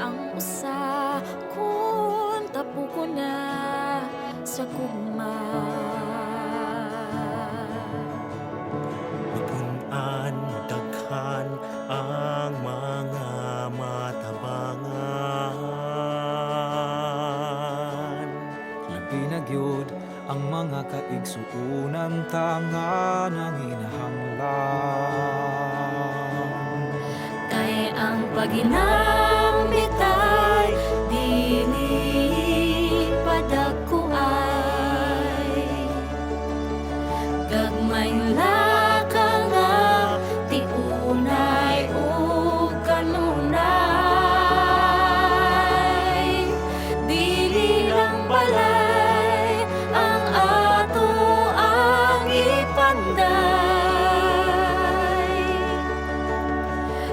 ang usa kun tapuko na sa gugma. Mapunan, daghan ang mga matabangan. Labi na gyud ang mga kaigsuunan tanga ng hinahanglan. Kay ang paginambitay dili padagko ay gagmay laka nga tiunay ug kanunay. Dili lang balay ang ato ang ipanday.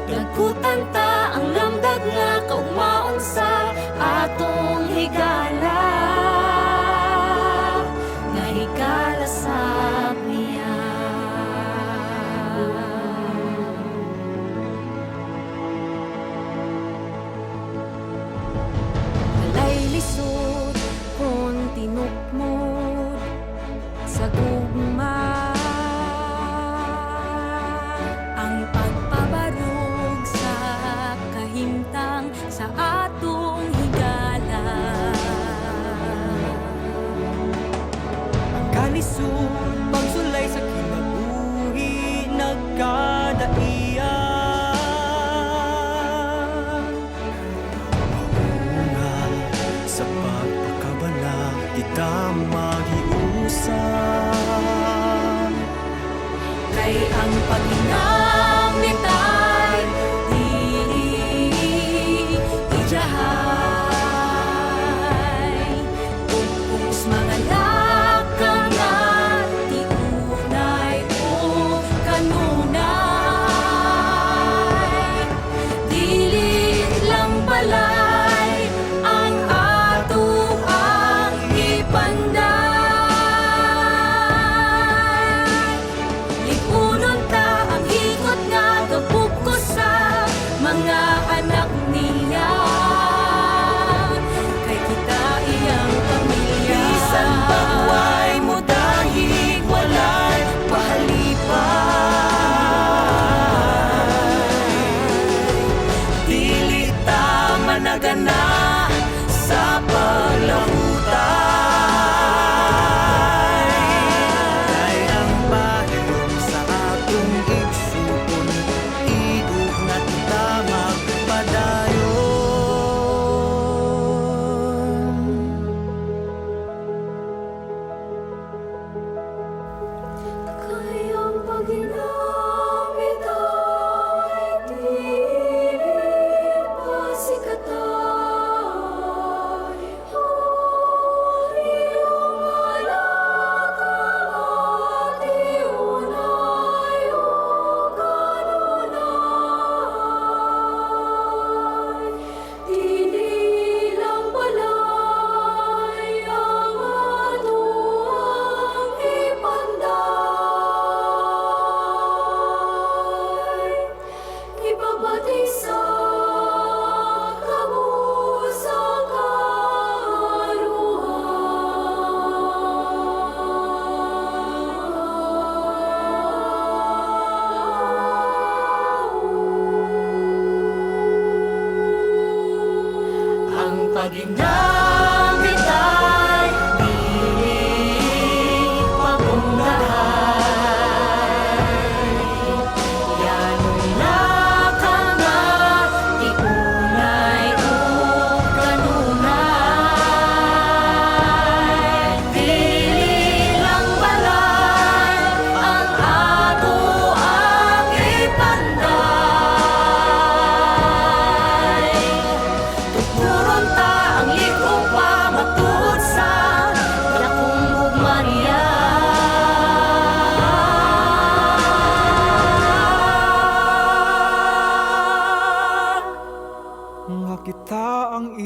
Dagkutan ta ang lamdag nga kaugmaon sa atong higala, nga higala sa niya. Walay lisod kung tinukmod sa gugma. Ang pagpabarog sa kahimtang sa atong higala. Ang kalisod pagsulay sa kinabuhi nagkadaian. Mauna sa pagpakabala, di ta magiusap. Kay ang paginambitay dili ijahay. Upos mga laka nga tiunay ug kanunay. Dili lang balay ang ato ang ipanday. Lipunon ta ang ikot nga gabugkos sa mga anak niya. Kay kita iyang pamilya. Bisan pagway mo dahig walay pahalipay. Dili ta managana sa paglahutay. Kay ang bahiyom sa atong igsuon, idug na ta magpadayon. Kay ang paginambitay dili pasikatay. Iyong alaka nga tiunay ug kanunay. Dili lang balay ang ato ang ipanday. Ipabati sa kamo sa karuhan. Ang paginambitay dili pabunggahay. Yanong laka nga tiunay ug kanunay. Dili lang balay ang ato ang ipanday. Tukuron ta ang likong pamatud sa dakong gugmariya. Nga kita ang